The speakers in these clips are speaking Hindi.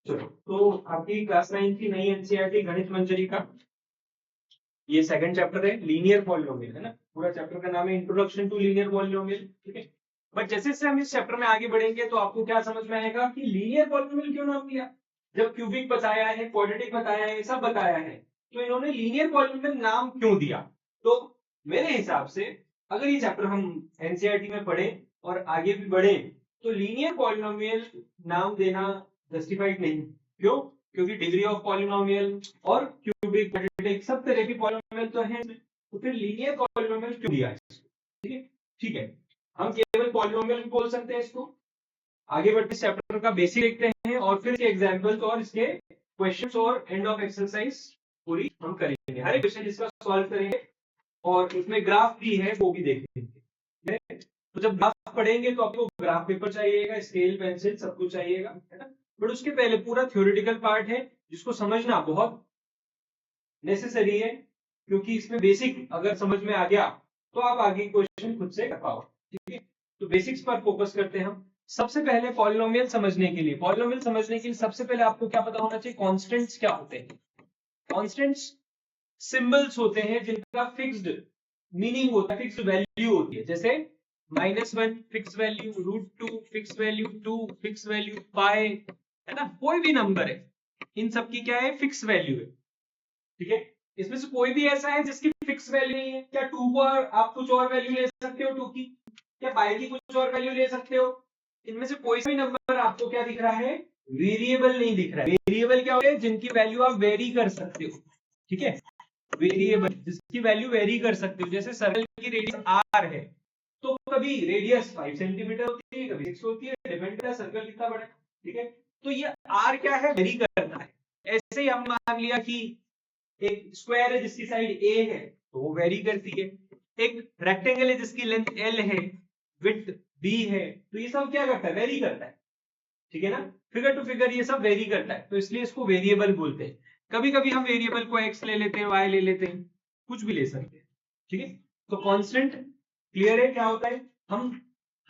चलो, तो आपकी क्लास 9 की नई एनसीईआरटी गणित मंजरी का ये सेकंड चैप्टर है, लीनियर पॉलिनोमियल, है ना। पूरा चैप्टर का नाम है इंट्रोडक्शन टू लीनियर पॉलिनोमियल, ठीक है। बट जैसे जैसे हम इस चैप्टर में आगे बढ़ेंगे तो आपको क्या समझ में आएगा कि लीनियर पॉलिनोमियल क्यों नाम दिया, जब क्यूबिक बताया है, क्वाड्रेटिक बताया है, सब बताया है, तो इन्होंने लीनियर पॉलिनोमियल नाम क्यों दिया। तो मेरे हिसाब से अगर ये चैप्टर हम एनसीईआरटी में पढ़े और आगे भी बढ़े तो लीनियर पॉलिनोमियल नाम देना जस्टिफाइड नहीं। क्यों? क्योंकि डिग्री ऑफ पॉलिनोमियल और क्यूबिक, क्वाड्रेटिक सब तरह की पॉलिनोमियल तो है, तो फिर लीनियर पॉलिनोमियल क्यों दिया है? ठीक है, ठीक है, हम केवल पॉलिनोमियल बोल सकते हैं इसको। आगे बढ़ते चैप्टर का बेसिक देखते हैं और फिर इसके एग्जांपल्स और इसके क्वेश्चंस और एंड ऑफ एक्सरसाइज पूरी हम करेंगे, हर एक क्वेश्चन इसका सॉल्व करेंगे और इसमें ग्राफ भी है वो भी देखेंगे। तो जब ग्राफ पढ़ेंगे तो आपको ग्राफ पेपर चाहिएगा, स्केल, पेंसिल सब कुछ चाहिएगा, है ना। बट उसके पहले पूरा थ्योरेटिकल पार्ट है जिसको समझना बहुत नेसेसरी है, क्योंकि इसमें बेसिक अगर समझ में आ गया तो आप आगे क्वेश्चन खुद से कर पाओ, ठीक है। तो बेसिक्स पर फोकस करते हैं हम। सबसे पहले पॉलिनोमियल समझने के लिए सबसे पहले आपको क्या पता होना चाहिए, कॉन्स्टेंट्स क्या होते हैं। कॉन्स्टेंट्स सिंबल्स होते हैं जिनका फिक्स्ड मीनिंग होता है, फिक्स्ड वैल्यू होती है। जैसे -1 fix value, √2 fix value, 2 fix value, pi, है ना। कोई भी नंबर है, इन सब की क्या है, फिक्स वैल्यू है, ठीक है। इसमें से कोई भी ऐसा है जिसकी फिक्स वैल्यू नहीं है क्या? 2 को आप कुछ और वैल्यू ले सकते हो 2 की, क्या पाई की कुछ और वैल्यू ले सकते हो। इनमें से कोई भी नंबर आपको क्या दिख रहा है, वेरिएबल नहीं दिख रहा है। वेरिएबल क्या होता है, जिनकी वैल्यू आप वेरी कर सकते हो, ठीक है। वेरिएबल जिसकी वैल्यू वेरी कर सकते हो, जैसे सर्कल की रेडियस आर है तो कभी रेडियस 5 सेंटीमीटर होती है, कभी 6 होती है, डिपेंड करता है सर्कल कितना बड़ा है, ठीक है। तो ये आर क्या है, वेरी करता है। ऐसे ही हम मान लिया कि एक स्क्वायर है जिसकी साइड ए है तो वो वेरी करती है, एक रेक्टेंगल है जिसकी लेंथ एल है, विड्थ बी है, तो ये सब क्या करता है, वेरी करता है, ठीक है ना। फिगर टू फिगर ये सब वेरी करता है, तो इसलिए इसको वेरिएबल बोलते हैं। कभी कभी हम वेरिएबल को एक्स ले लेते हैं, वाई ले लेते हैं, कुछ भी ले सकते हैं, ठीक है। तो कांस्टेंट क्लियर है क्या होता है। हम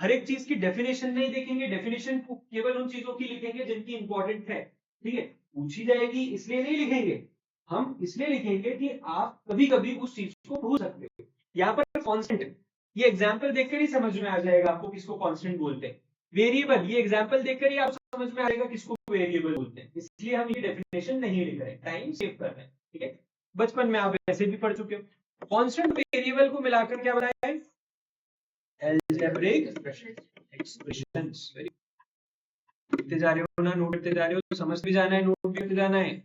हर एक चीज की डेफिनेशन नहीं देखेंगे, डेफिनेशन केवल उन चीजों की लिखेंगे जिनकी इंपॉर्टेंट है, ठीक है। पूछी जाएगी इसलिए नहीं लिखेंगे, हम इसलिए लिखेंगे कि आप कभी कभी उस चीज को भूल सकते हो। यहाँ पर कांस्टेंट, ये एग्जाम्पल देखकर ही समझ में आ जाएगा आपको किसको कांस्टेंट बोलते हैं। वेरिएबल, ये एग्जाम्पल देखकर ही आपको समझ में आएगा किसको वेरिएबल बोलते हैं, इसलिए हम ये डेफिनेशन नहीं लिख रहे, टाइम सेव कर रहे हैं, ठीक है। बचपन में आप ऐसे भी पढ़ चुके हो। कांस्टेंट वेरिएबल को मिलाकर क्या बनाया है, अलजेब्रिक एक्सप्रेशंस। लिखते जा रहे हो ना, नोट करते जा रहे हो, समझ भी जाना है, नोट भी करते जाना है।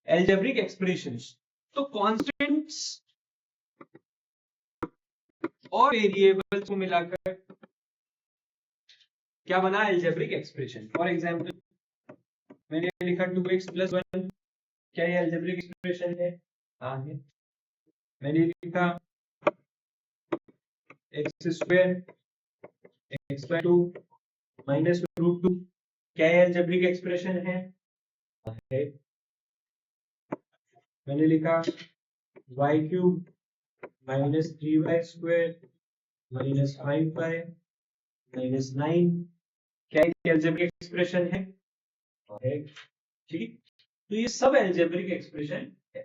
अलजेब्रिक एक्सप्रेशंस, तो कांस्टेंट्स और वेरिएबल्स को मिलाकर क्या बना, अलजेब्रिक एक्सप्रेशन। फॉर एग्जांपल मैंने लिखा 2x + 1, क्या ये अलजेब्रिक एक्सप्रेशन है? हाँ है। मैंने लिखा x² x/2 -√2, क्या ये अलजेब्रिक एक्सप्रेशन है? हाँ है। मैंने लिखा y³ -3y² -5y -9, क्या ये अलजेब्रिक एक्सप्रेशन है? हाँ है, ठीक। तो ये सब अलजेब्रिक एक्सप्रेशन है।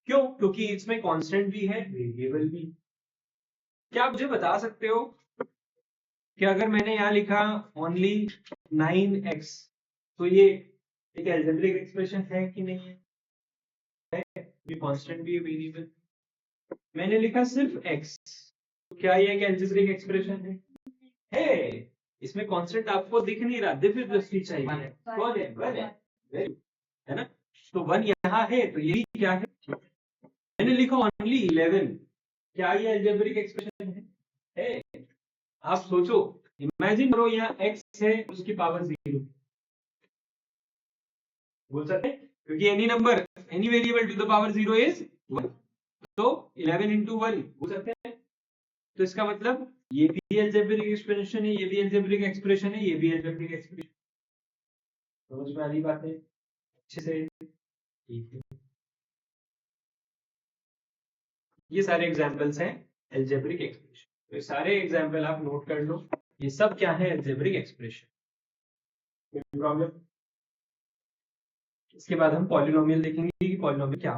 क्यों? क्योंकि इसमें कांस्टेंट भी है, वेरिएबल भी। क्या आप मुझे बता सकते हो कि अगर मैंने यहां लिखा ओनली 9x तो ये एक अलजेब्रिक एक्सप्रेशन है कि नहीं है? ये कांस्टेंट भी है, वेरिएबल। मैंने लिखा सिर्फ x तो क्या ये एक अलजेब्रिक एक्सप्रेशन है? इसमें कांस्टेंट आपको दिख नहीं रहा, दिव्य दृष्टि चाहिए। कौन है? 1 है ना। तो 1 यहाँ है तो ये क्या है? मैंने लिखा ओनली 11, क्या ये अलजेब्रिक एक्सप्रेशन है? आप सोचो, इमेजिन करो यहाँ x है उसकी पावर 0, बोल सकते हैं, क्योंकि any number, any variable to the power 0 is 1, तो 11 into 1 बोल सकते हैं। तो इसका मतलब ये भी अलजेब्रिक एक्सप्रेशन है, ये भी अलजेब्रिक एक्सप्रेशन है, ये भी अलजेब्रिक एक्सप्रेशन। समझ में आ रही बात है अच्छे से? ठीक है, ये सारे एग्जांपल्स हैं अलजेब्रिक एक्सप्रेशन, तो ये सारे एग्जांपल आप नोट कर लो। ये सब क्या है, अलजेब्रिक एक्सप्रेशन। प्रॉब्लम? इसके बाद हम पॉलिनोमियल देखेंगे कि पॉलिनोमियल क्या।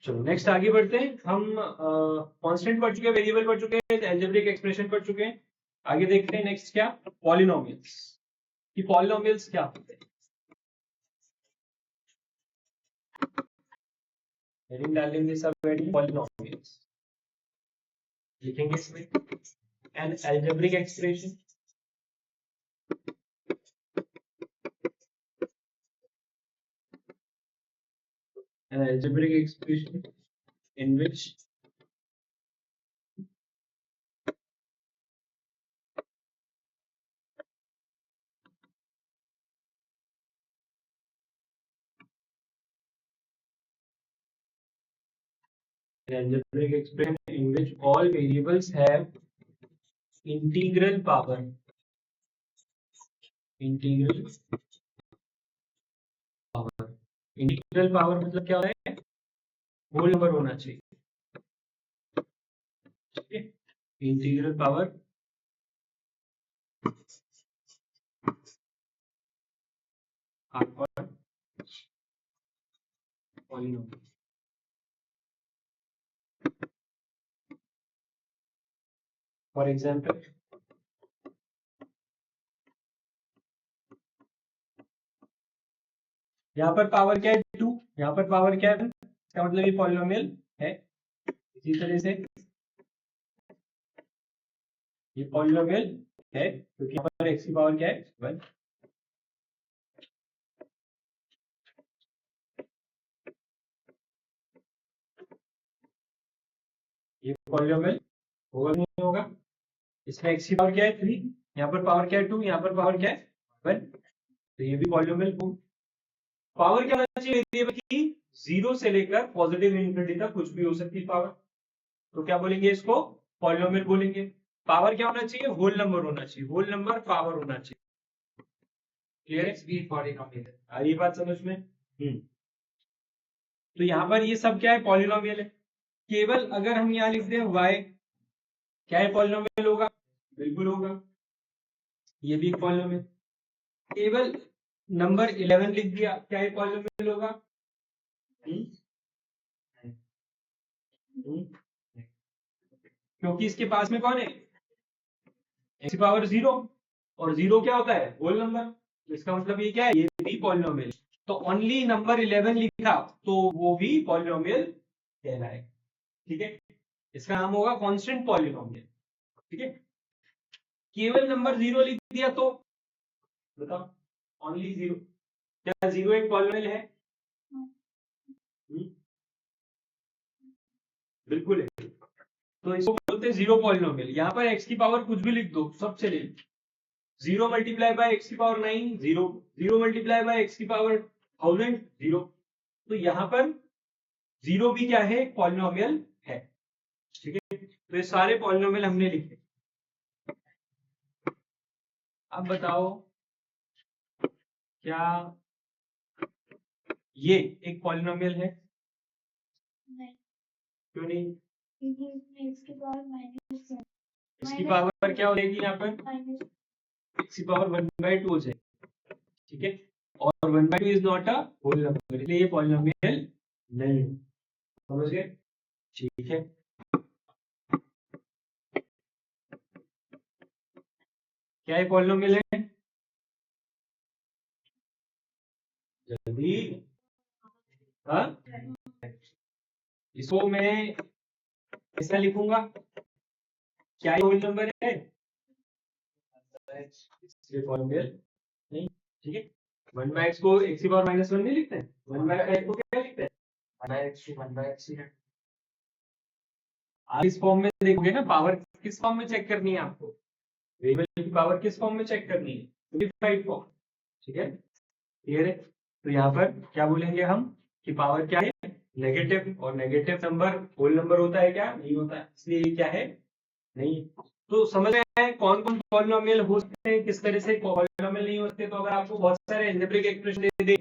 चलो नेक्स्ट आगे बढ़ते हैं। हम कांस्टेंट पढ़ चुके हैं, वेरिएबल पढ़ चुके हैं, अलजेब्रिक एक्सप्रेशन पढ़ चुके हैं। आगे देखते हैं नेक्स्ट क्या, पॉलिनोमियल्स। कि पॉलिनोमियल्स क्या होते हैं। हेडिंग डाल देंगे सब, हेडिंग पॉलिनोमियल्स लिखेंगे इसमें। N algebraic expression, an algebraic expression in which all variables have integral power. Integral power. Integral power मतलब क्या होता है, होल नंबर होना चाहिए। ठीक है, integral power polynomial. For example यहाँ पर पावर क्या है 2, यहाँ पर पावर क्या है 1, इसका मतलब ये पॉलिनोमियल है। इसी तरह से ये पॉलिनोमियल है क्योंकि यहाँ पर x की पावर क्या है 1। ये पॉलिनोमियल होगा नहीं होगा, इसमें x की पावर क्या है 3, यहाँ पर पावर क्या है 2, यहाँ पर पावर क्या है 1, तो ये भी पॉलिनोमियल होगा। पावर क्या होना चाहिए वेरिएबल की, 0 से लेकर पॉजिटिव इन्फिनिटी तक कुछ भी हो सकती है पावर, तो क्या बोलेंगे इसको, पॉलिनोमियल बोलेंगे। पावर क्या होना चाहिए, होल नंबर होना चाहिए, होल नंबर पावर होना चाहिए। क्लियर है, ये बात समझ में। तो यहाँ पर ये सब क्या है, पॉलिनोमियल है। केवल अगर हम यहाँ लिख दें y, क्या है, पॉलिनोमियल होगा, बिल्कुल होगा, ये भी एक पॉलिनोमियल। केवल नंबर 11 लिख दिया, क्या है, पॉलिनोमियल होगा। क्योंकि इसके पास में कौन है, x की पावर 0, और 0 क्या होता है, होल नंबर, तो इसका मतलब ये क्या है, ये भी पॉलिनोमियल। तो ओनली नंबर 11 लिखा तो वो भी पॉलिनोमियल कहलाएगा। ठीक है, इसका नाम होगा कांस्टेंट पॉलिनोमियल। ठीक है, केवल नंबर 0 लिख दिया तो बताओ, ओनली 0, क्या 0 एक पॉलिनोमियल है। बिल्कुल है, तो इसको बोलते हैं 0 पॉलिनोमियल। यहाँ पर x की पावर कुछ भी लिख दो, सब चलेगा। 0 मल्टीप्लाई बाय x की पावर 9 0, 0 मल्टीप्लाई बाय x की पावर 1000 0, तो यहाँ पर 0 भी क्या है, पॉलिनोमियल है। ठीक है, तो ये सारे पॉलिनोमियल हमने लिखे। अब बताओ क्या ये एक पॉलिनोमियल है, नहीं, क्यों नहीं, इसकी पावर इसकी पावर क्या हो जाएगी यहाँ पर, x की पावर 1/2 हो जाएगी। ठीक है, और 1/2 is not a whole number, इसलिए ये पॉलिनोमियल नहीं है। समझ गए, ठीक है। क्या ये पॉलिनोमियल है, जल्दी, हाँ, इसको मैं ऐसा लिखूंगा, क्या ये होल नंबर है, इसलिए पॉलिनोमियल नहीं। ठीक है, 1/x को x की पावर -1 नहीं लिखते हैं, 1/x को क्या लिखते हैं, 1/x है। आप इस फॉर्म में देखोगे ना, पावर किस फॉर्म में चेक करनी है आपको, वेरिएबल की पावर किस फॉर्म में चेक करनी है, सिंपलीफाइड फॉर्म। ठीक है, क्लियर है। तो यहाँ पर क्या बोलेंगे हम कि पावर क्या है, नेगेटिव, और नेगेटिव नंबर होल नंबर होता है क्या, नहीं होता है, इसलिए ये क्या है, नहीं। तो समझ में आया है कौन कौन पॉलिनोमियल हो सकते हैं, किस तरह से पॉलिनोमियल नहीं हो सकते। तो अगर आपको बहुत सारे अलजेब्रिक एक्सप्रेशन दे दे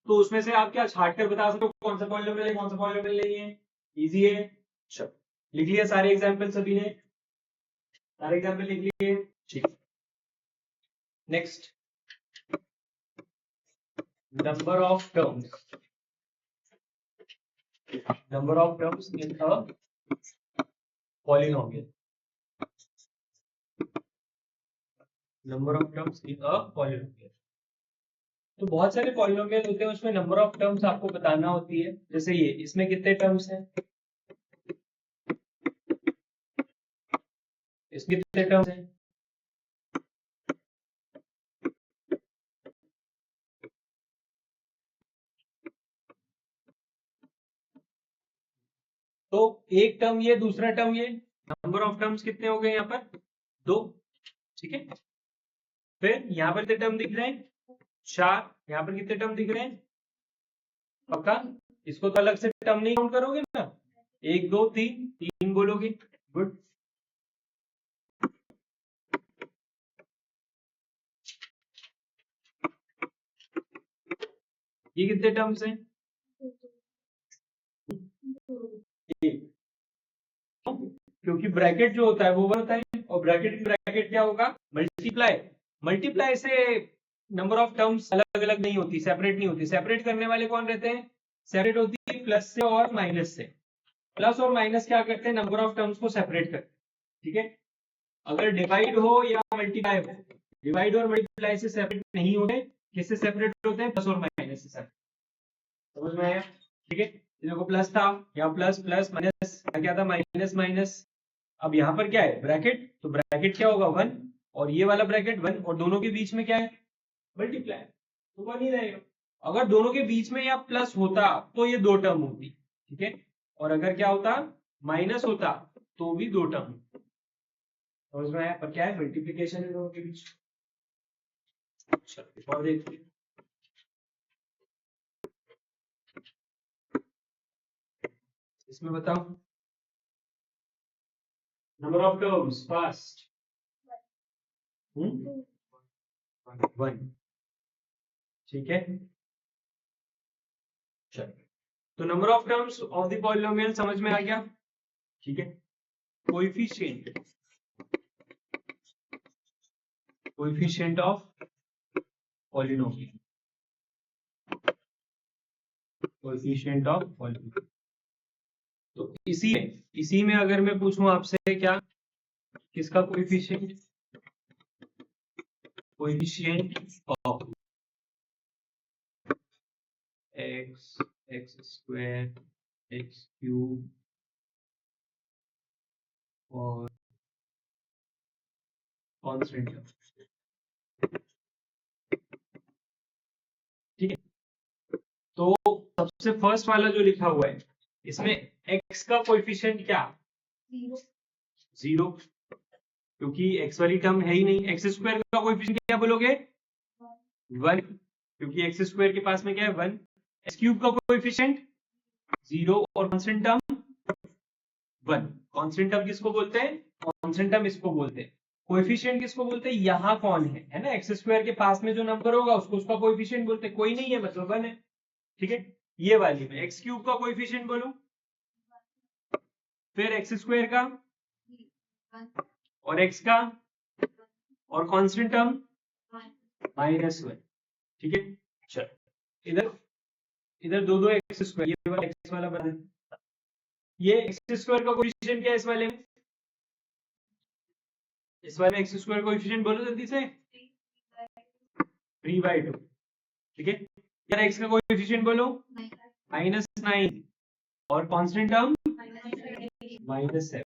तो उसमें से आप क्या छाट कर बता सकते हो कौन सा पॉलिनोमियल है, कौन सा पॉलिनोमियल नहीं है, इजी है। चलो लिख लिया सारे एग्जाम्पल, सभी ने सारे एग्जाम्पल लिख लिए, ठीक। Next number of terms in a polynomial. Number of terms in a polynomial. तो बहुत सारे पॉलिनोमियल होते हैं, उसमें नंबर ऑफ टर्म्स आपको बताना होती है। जैसे ये, इसमें कितने टर्म्स हैं, इसमें कितने टर्म्स हैं, तो एक टर्म ये, दूसरा टर्म ये, नंबर ऑफ टर्म्स कितने हो गए यहाँ पर, 2। ठीक है, फिर यहाँ पर कितने टर्म दिख रहे हैं, 4। यहाँ पर कितने टर्म दिख रहे हैं, पक्का, इसको तो अलग से टर्म नहीं काउंट करोगे ना, 1 2 3 3 बोलोगे, गुड। ये कितने टर्म्स हैं, क्योंकि ब्रैकेट जो होता है वो होता है, और ब्रैकेट क्या होगा, मल्टीप्लाई। मल्टीप्लाई से नंबर ऑफ टर्म्स अलग अलग नहीं होती, सेपरेट नहीं होती। सेपरेट करने वाले कौन रहते हैं, सेपरेट होती है प्लस से और माइनस से। प्लस और माइनस क्या करते हैं, नंबर ऑफ टर्म्स को सेपरेट करते हैं। ठीक है, अगर डिवाइड हो या मल्टीप्लाई हो, डिवाइड और मल्टीप्लाई से सेपरेट नहीं होते, किससे सेपरेट होते हैं, प्लस और माइनस से सेपरेट। समझ में आया, ठीक है। देखो प्लस था, यहाँ प्लस प्लस माइनस क्या था, माइनस माइनस। अब यहाँ पर क्या है, ब्रैकेट, तो ब्रैकेट क्या होगा, 1, और ये वाला ब्रैकेट 1, और दोनों के बीच में क्या है, मल्टीप्लाई, तो 1 ही रहेगा। अगर दोनों के बीच में या प्लस होता तो ये 2 टर्म होती, ठीक है, और अगर क्या होता, माइनस होता तो भी 2 टर्म। समझ में आया, पर क्या है, मल्टीप्लीकेशन है दोनों के बीच। अच्छा, और देखते हैं, इसमें बताओ, नंबर ऑफ टर्म्स फास्ट, 1, ठीक है। चलो, तो number of terms of the polynomial समझ में आ गया, ठीक है। Coefficient of polynomial, coefficient of polynomial. तो इसी में अगर मैं पूछूं आपसे, क्या, किसका coefficient of x square, x cube और कांस्टेंट, ठीक है। तो सबसे फर्स्ट वाला जो लिखा हुआ है, इसमें x का कोएफिशिएंट क्या, 0, क्योंकि x वाली टर्म है ही नहीं। एक्स स्क्वायर का कोएफिशिएंट क्या बोलोगे, 1, क्योंकि एक्स स्क्वायर के पास में क्या है, 1। एक्स क्यूब का कोएफिशिएंट 0, और कांस्टेंट टर्म 1। कांस्टेंट टर्म किसको बोलते हैं, कांस्टेंट टर्म इसको बोलते हैं। कोएफिशिएंट किसको बोलते हैं, यहाँ कौन है ना, एक्स स्क्वायर के पास में जो नंबर होगा उसको उसका कोएफिशिएंट बोलते हैं। कोई नहीं है मतलब 1 है, ठीक है। ये वाली में एक्स क्यूब का कोएफिशिएंट बोलो, फिर एक्स स्क्वायर का, और एक्स का, और कांस्टेंट टर्म -1, ठीक है। चलो, इधर दो एक्स स्क्वायर, ये वाला एक्स वाला बना, ये एक्स स्क्वायर का कोएफिशिएंट क्या है, इस वाले में एक्स स्क्वायर कोएफिशिएंट बोलो जल्दी से, 3/2, ठीक है। यार एक्स का कोएफिशिएंट बोलो, -9, और कांस्टेंट टर्म -7,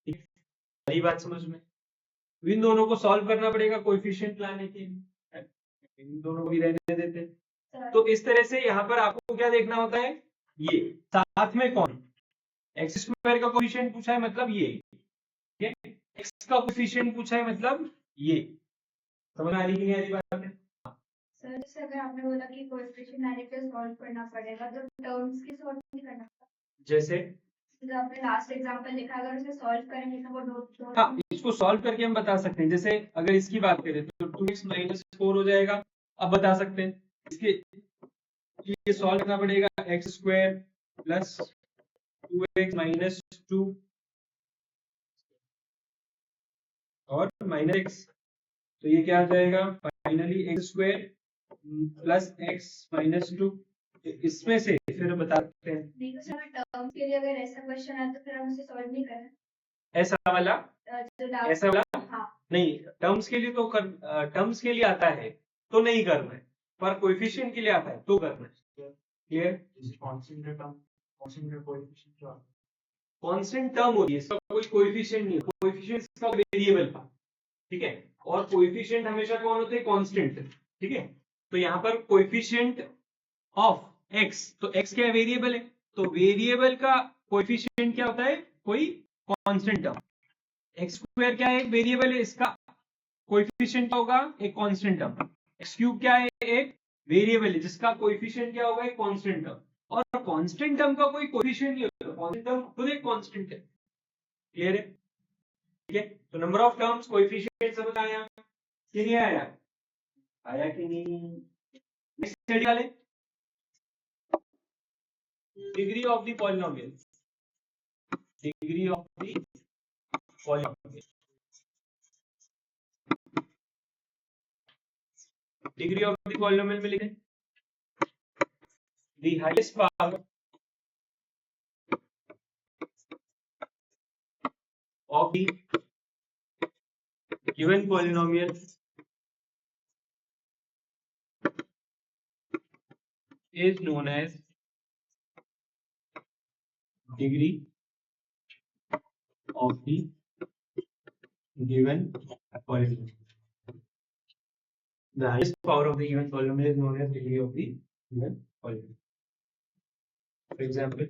ठीक है। सही बात समझ में। इन दोनों को सॉल्व करना पड़ेगा कोएफिशिएंट लाने के लिए, इन दोनों को भी रहने देते हैं। तो इस तरह से यहाँ पर आपको क्या देखना होता है, ये साथ में कौन, एक्स स्क्वायर का कोएफिशिएंट पूछा है मतलब ये, ठीक है। एक्स का कोएफिशिएंट पूछा है मतलब ये। समझ आ रही कि नहीं आ रही बात है। सर जैसे अगर आपने बोला कि कोएफिशिएंट डायरेक्टली सॉल्व करना पड़ेगा, तो टर्म्स की सॉल्व नहीं करना, जैसे आपने लास्ट एग्जांपल लिखा, अगर उसे सॉल्व करेंगे तो वो दो हाँ, इसको सॉल्व करके हम बता सकते हैं। जैसे अगर इसकी बात करें तो 2x - 4 हो जाएगा। अब बता सकते हैं इसके, ये सॉल्व करना पड़ेगा, x स्क्वायर प्लस 2x - 2 और -x, तो ये क्या आ जाएगा, finally x square plus x minus 2, इसमें से फिर बताते हैं। नहीं तो सर टर्म्स के लिए अगर ऐसा क्वेश्चन है तो फिर हम उसे सॉल्व नहीं करें। ऐसा वाला ऐसा वाला हाँ नहीं, टर्म्स के लिए तो टर्म्स के लिए आता है तो नहीं करना है, पर कोएफिशिएंट के लिए आता है तो करना है। Clear? Constant term, constant coefficient क्या है? कांस्टेंट टर्म होती है, इसका कोई कोएफिशिएंट नहीं है, कोएफिशिएंट इसका वेरिएबल का, ठीक है, और कोएफिशिएंट हमेशा कौन होते हैं? कांस्टेंट, ठीक है। तो यहाँ पर कोएफिशिएंट ऑफ एक्स, तो एक्स क्या है? वेरिएबल है, तो वेरिएबल का कोएफिशिएंट क्या होता है? कोई कांस्टेंट टर्म। एक्स स्क्वायर क्या है? एक वेरिएबल है, इसका कोएफिशिएंट क्या होगा? एक कांस्टेंट टर्म। एक्स क्यूब क्या है? एक वेरिएबल है जिसका कोएफिशिएंट क्या होगा? एक कांस्टेंट टर्म। और कांस्टेंट टर्म का कोई कोएफिशिएंट नहीं होता, कांस्टेंट टर्म खुद एक कांस्टेंट है। क्लियर है? ठीक है, तो नंबर ऑफ टर्म्स, कोएफिशिएंट समझ आया कि नहीं आया? आया कि नहीं? नेक्स्ट स्टडी वाले, degree of the polynomial, degree of the polynomial, degree of the polynomial में लिखें the highest power of the given polynomial is known as degree of the given polynomial. The highest power of the given polynomial is known as degree of the given polynomial. For example,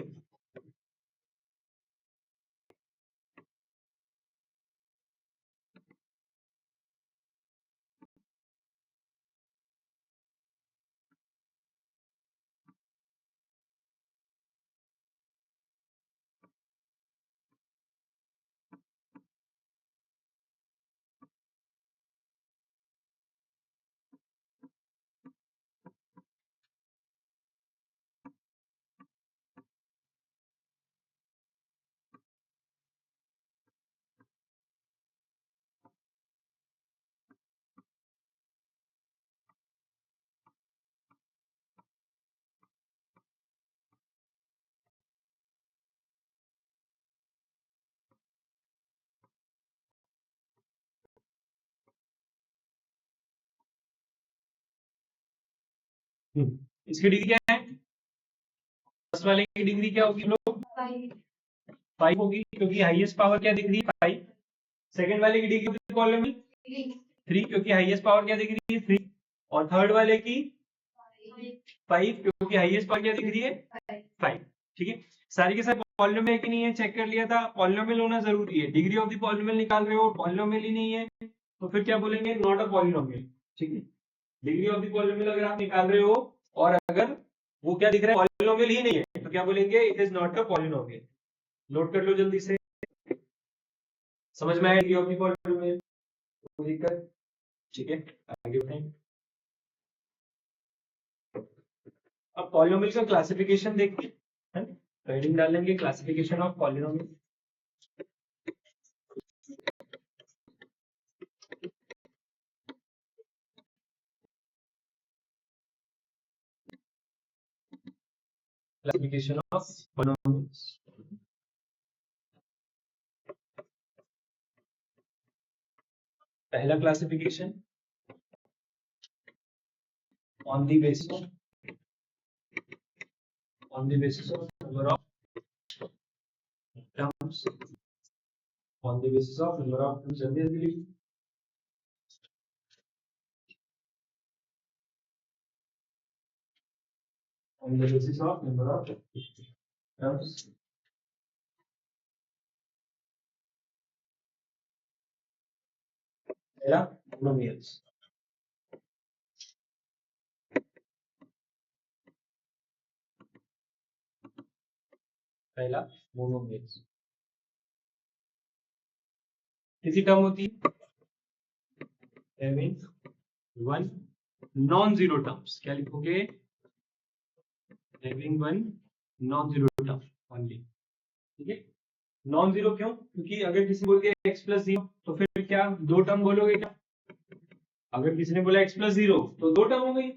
इसकी डिग्री क्या है? फर्स्ट वाले की डिग्री क्या होगी लोग? 5 होगी, क्योंकि हाईएस्ट पावर क्या दिख रही है? 5। सेकंड वाले की डिग्री ऑफ द पॉलिनोमियल 3, क्योंकि हाईएस्ट पावर क्या दिख रही है? 3। और थर्ड वाले की 5, क्योंकि हाईएस्ट पावर क्या दिख रही है? 5। ठीक है, सारी के सारे पॉलिनोमियल है कि नहीं है चेक कर लिया था। पॉलिनोमियल होना जरूरी है, डिग्री ऑफ द पॉलिनोमियल निकाल रहे हो, पॉलिनोमियल ही नहीं है तो फिर क्या बोलेंगे? Not a polynomial. ठीक है, डिग्री ऑफ द पॉलिनोमियल अगर आप निकाल रहे हो और अगर वो क्या दिख रहा है? पॉलिनोमियल ही नहीं है, तो क्या बोलेंगे? It is not a polynomial. Note कर लो जल्दी से, समझ में आया डिग्री ऑफ द पॉलिनोमियल? कोई दिक्कत? ठीक है, आगे बढ़ें। अब पॉलिनोमियल का क्लासिफिकेशन देखते हैं, हेडिंग डालेंगे classification of polynomial. Classification of polynomials. पहला classification on the basis of number of terms, on the basis of number of terms. जल्दी जल्दी लिखिए। On the basis of number of terms. पहला पॉलिनोमियल्स, पहला मोनोमियल्स। किसी टर्म होती है having one non-zero terms, क्या लिखोगे? having one non-zero term only। ठीक है, नॉन जीरो क्यों? क्योंकि अगर किसी बोल दिया x प्लस 0 तो फिर क्या दो टर्म बोलोगे क्या? अगर किसी ने बोला x प्लस 0 तो 2 टर्म हो गई।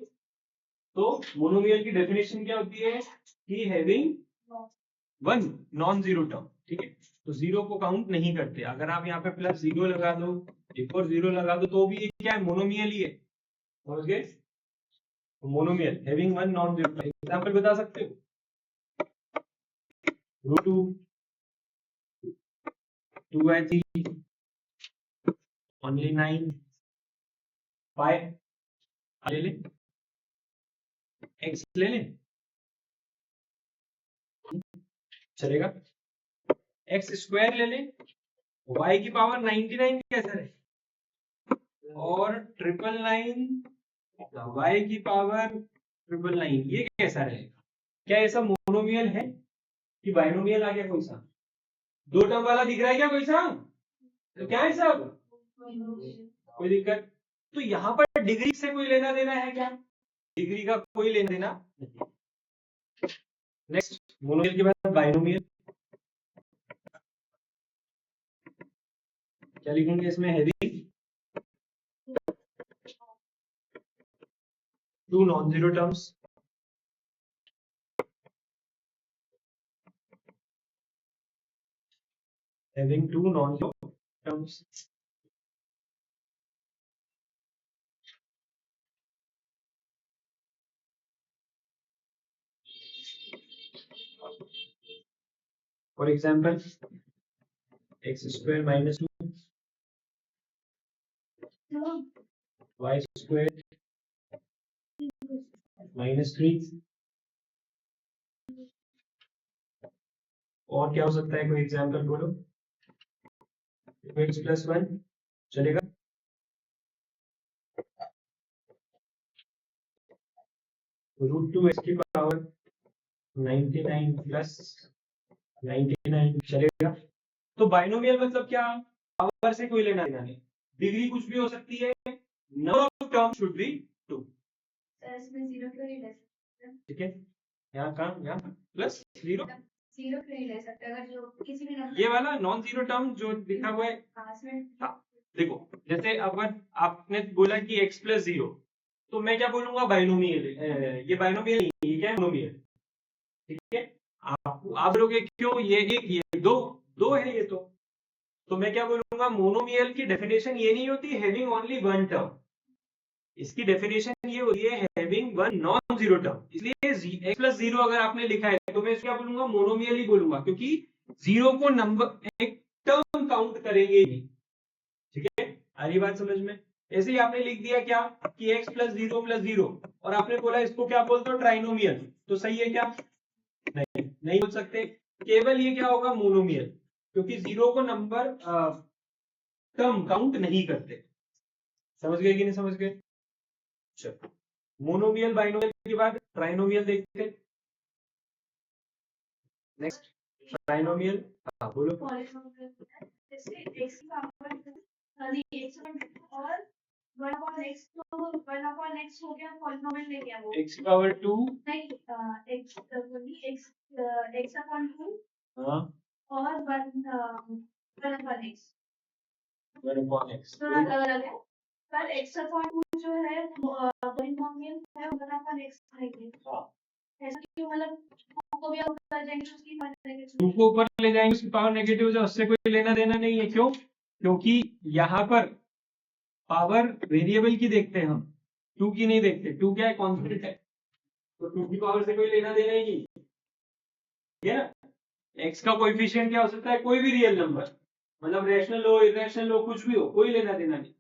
तो मोनोमियल की डेफिनेशन क्या होती है कि having one non zero term. ठीक है, तो जीरो को काउंट नहीं करते। अगर आप यहाँ पे प्लस 0 लगा दो, एक और 0 लगा दो, तो भी ये क्या है, मोनोमियल ही है। समझ गए? Monomial having one non zero. Example बता सकते हो? रूट 2/3 ओनली 9 5 ले ले, x ले ले, चलेगा। x स्क्वायर ले ले, y की पावर 99 कैसा है, और 999 y की पावर 999, ये कैसा रहेगा? क्या ये सब मोनोमियल है कि बाइनोमियल आ गया कोई सा? दो टर्म वाला दिख रहा है क्या कोई सा? तो क्या है सब? कोई दिक्कत? तो यहाँ पर डिग्री से कोई लेना देना है क्या? डिग्री का कोई लेना देना नहीं। नेक्स्ट, मोनोमियल के बाद बाइनोमियल। क्या लिखेंगे इसमें? Having two non zero terms, having two non-zero terms. For example, x square minus 2 y square minus 3। और क्या हो सकता है? कोई एग्जाम्पल बोलो। x प्लस 1 चलेगा। रूट 2 x की पावर 99 प्लस 99 चलेगा। तो बाइनोमियल मतलब क्या? पावर से कोई लेना देना नहीं, डिग्री कुछ भी हो सकती है, number of term should be 2। इसमें जीरो क्यों नहीं ले सकते? ठीक है, यहाँ कहाँ, यहाँ प्लस 0 जीरो क्यों नहीं ले सकते? अगर जो किसी भी नंबर, ये वाला नॉन जीरो टर्म जो लिखा हुआ है। हाँ, देखो, जैसे अगर आपने बोला कि x प्लस 0, तो मैं क्या बोलूंगा? बाइनोमियल। ये बाइनोमियल नहीं, ये क्या है? मोनोमियल। ठीक है, आप बोलोगे क्यों? ये एक, ये दो, दो है ये तो मैं क्या बोलूंगा? मोनोमियल की डेफिनेशन ये नहीं होती हैविंग ओनली वन टर्म, इसकी डेफिनेशन ये होती है having one non zero term. इसलिए x प्लस 0 अगर आपने लिखा है तो मैं क्या बोलूंगा? मोनोमियल ही बोलूंगा, क्योंकि जीरो को नंबर एक टर्म काउंट करेंगे ही। ठीक है, आ रही बात समझ में? ऐसे ही आपने लिख दिया क्या कि x प्लस 0 और आपने बोला इसको क्या बोलते हो? ट्राइनोमियल। तो सही है क्या? नहीं, नहीं बोल सकते। केवल ये क्या होगा? मोनोमियल, क्योंकि जीरो को नंबर टर्म काउंट नहीं करते। समझ गए कि नहीं समझ गए? चलो, मोनोमियल बाइनोमियल के बाद ट्राइनोमियल देखते हैं। Next, trinomial. हाँ बोलो। जैसे x की पावर x और 1/x, तो 1/x हो गया पॉलिनोमियल ले गया वो। x की पावर 2 नहीं, x x/2 हाँ और 1/x 1/x तो अलग है। पर x/2 जो है पॉलिनोमियल है 1/x रहेगी। ऐसा क्यों? मतलब 2 को भी आप कर जाएंगे तो उसकी पावर नेगेटिव, 2 को ऊपर ले जाएंगे उसकी पावर नेगेटिव हो जाए, उससे कोई लेना देना नहीं है। क्यों? क्योंकि यहाँ पर पावर वेरिएबल की देखते हैं हम, 2 की नहीं देखते। 2 क्या है? कांस्टेंट है, तो 2 की पावर से कोई लेना देना ही नहीं। ठीक है ना? x का कोएफिशिएंट क्या हो सकता है? कोई भी रियल नंबर, मतलब रैशनल हो, इरेशनल हो, कुछ भी हो, कोई लेना देना नहीं।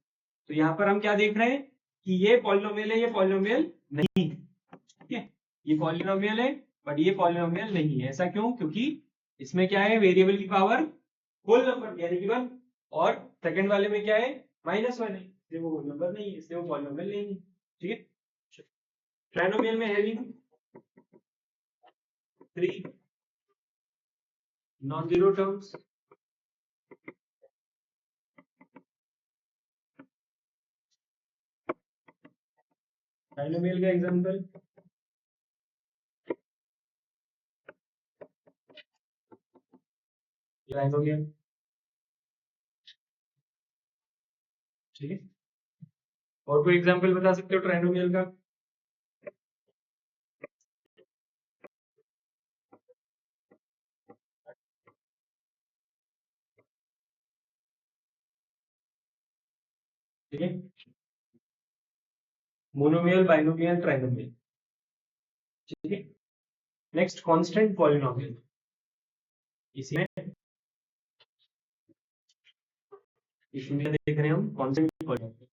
तो यहाँ पर हम क्या देख रहे हैं कि ये पॉलिनोमियल है, ये पॉलिनोमियल नहीं। ठीक है, ये पॉलिनोमियल है बट ये पॉलिनोमियल नहीं है। ऐसा क्यों? क्योंकि इसमें क्या है? वेरिएबल की पावर होल नंबर यानी कि 1, और सेकंड वाले में क्या है? -1 है, इसलिए वो होल नंबर नहीं है, इसलिए वो पॉलिनोमियल नहीं है। ठीक है, ट्राइनोमियल में having 3 non zero terms. Trinomial का एग्जांपल, ट्राइनोमियल। ठीक है, और कोई एग्जांपल बता सकते हो ट्राइनोमियल का? ठीक है, मोनोमियल, बाइनोमियल, ट्राइनोमियल। ठीक है, नेक्स्ट कांस्टेंट पॉलिनोमियल। इसमें देख रहे हैं हम constant polynomial.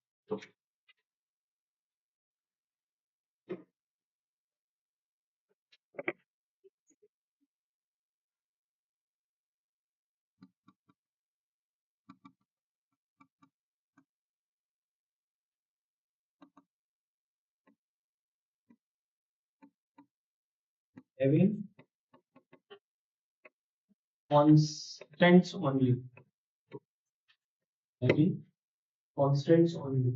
having constants only, having constants only।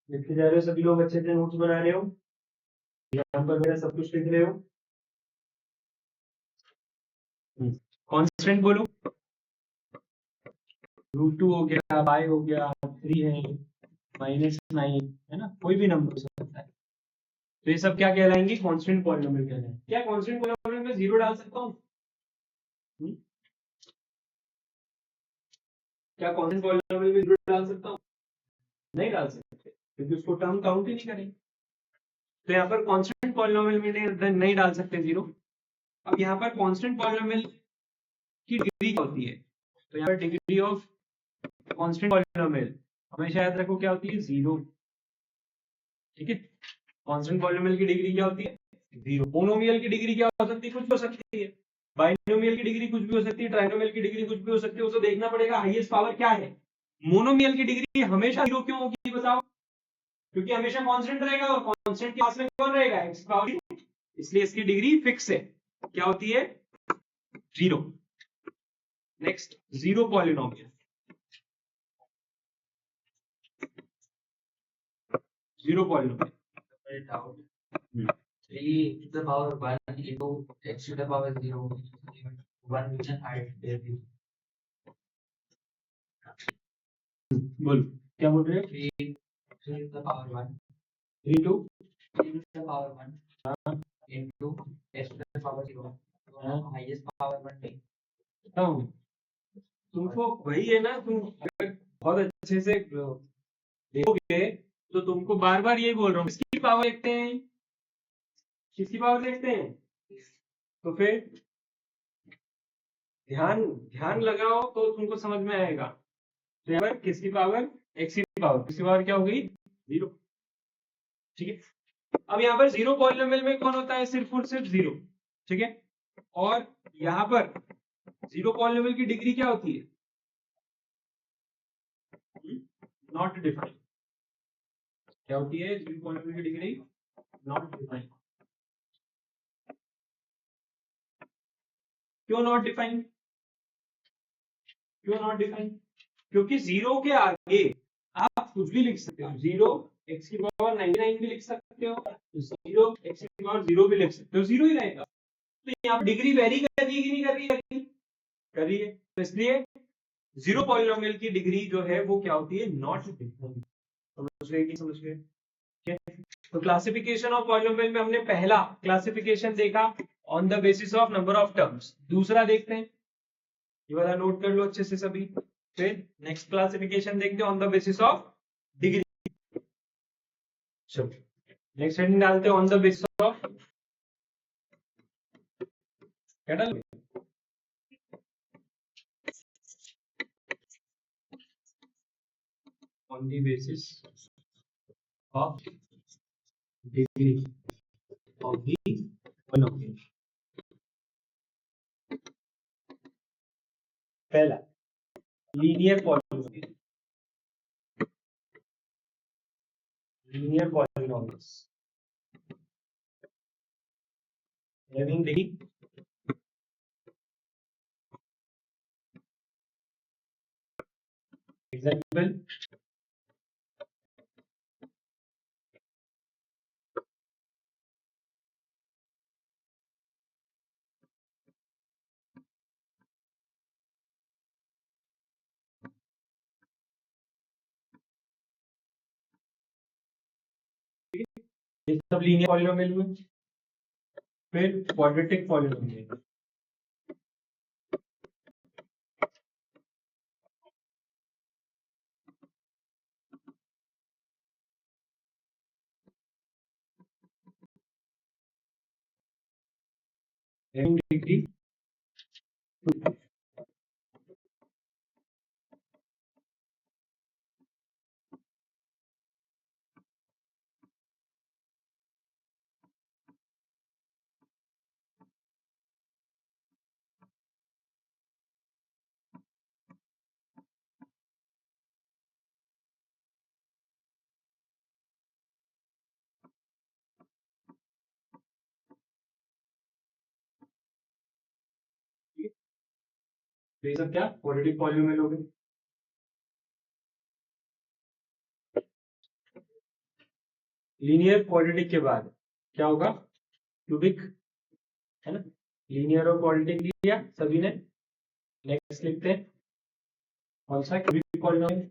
लिखते जा रहे हो सभी लोग, अच्छे से नोट्स बना रहे हो, यहाँ पर मेरा सब कुछ लिख रहे हो। कांस्टेंट बोलो, √2 हो गया, पाई हो गया, 3 है, -9 है ना, कोई भी नंबर हो सकता है। तो ये सब क्या कहलाएंगे? कांस्टेंट पॉलिनोमियल कहलाएंगे। क्या कांस्टेंट पॉलिनोमियल में 0 डाल सकता हूँ? क्या कांस्टेंट पॉलिनोमियल में 0 डाल सकता हूँ? नहीं डाल सकते, क्योंकि उसको टर्म काउंट ही नहीं करेंगे। तो यहाँ पर कांस्टेंट पॉलिनोमियल में नहीं डाल सकते 0। अब यहाँ पर कांस्टेंट पॉलिनोमियल की डिग्री क्या होती है? तो यहाँ पर डिग्री ऑफ कांस्टेंट पॉलिनोमियल हमेशा याद रखो क्या होती है? 0। ठीक है, कांस्टेंट पॉलिनोमियल की डिग्री क्या होती है? 0। मोनोमियल की डिग्री क्या हो सकती है? कुछ भी हो सकती है। बाइनोमियल की डिग्री कुछ भी हो सकती है। ट्राइनोमियल की डिग्री कुछ भी हो सकती है। उसको देखना पड़ेगा हाईएस्ट पावर क्या है। मोनोमियल की डिग्री हमेशा 0 क्यों होगी बताओ? क्योंकि हमेशा कांस्टेंट रहेगा, और कांस्टेंट के पास में कौन रहेगा? x power 2। इसलिए इसकी डिग्री फिक्स है। क्या होती है? 0। Next, 0 polynomial. 0 polynomial 3 to the power 1 into x to the power 0, 1 which is height there. बोल, क्या बोल रहे हो? 3 to the power 1 3 to 3 to the power 1 into x to the power 0, highest power 1 take. तुमको वही है ना, तुम अगर बहुत अच्छे से देखोगे तो तुमको बार बार यही बोल रहा हूँ, किसकी पावर देखते हैं? किसकी पावर देखते हैं? तो फिर ध्यान ध्यान लगाओ तो तुमको समझ में आएगा। तो यहाँ पर किसकी पावर? x की पावर। किसकी पावर क्या हो गई? 0। ठीक है, अब यहाँ पर 0 पॉलिनोमियल में कौन होता है? सिर्फ और सिर्फ 0। ठीक है, और यहाँ पर 0 पॉलिनोमियल की डिग्री क्या होती है? Not defined. क्या होती है 0 पॉलिनोमियल की डिग्री? Not defined. क्यों नॉट डिफाइंड? क्यों नॉट डिफाइंड? क्योंकि 0 के आगे आप कुछ भी लिख सकते हो। 0 x की पावर 99 भी लिख सकते हो, 0 x की पावर 0 भी लिख सकते हो, 0 ही रहेगा। तो यहाँ पर डिग्री वेरी कर रही है कि नहीं कर रही है? कर रही है। तो इसलिए 0 पॉलिनोमियल की डिग्री जो है वो क्या होती है? Not defined. समझ गए कि समझ गए? तो क्लासिफिकेशन ऑफ पॉलिनोमियल में हमने पहला क्लासिफिकेशन देखा on the basis of number of terms. दूसरा देखते हैं, ये वाला नोट कर लो अच्छे से सभी। फिर नेक्स्ट क्लासिफिकेशन देखते हैं on the basis of degree. चलो नेक्स्ट हेडिंग डालते हैं ऑन द बेसिस ऑफ, क्या डालोगे? On the basis of degree of the polynomial. पहला linear polynomial. Linear polynomials having degree example ये सब लीनियर पॉलिनोमियल हुए। फिर क्वाड्रेटिक पॉलिनोमियल, डिग्री ये सब क्या क्वाड्रेटिक पॉलिनोमियल हो गए। लीनियर क्वाड्रेटिक के बाद क्या होगा, क्यूबिक, है ना। लीनियर और क्वाड्रेटिक लिया सभी ने। नेक्स्ट लिखते हैं कौन सा, क्यूबिक पॉलिनोमियल।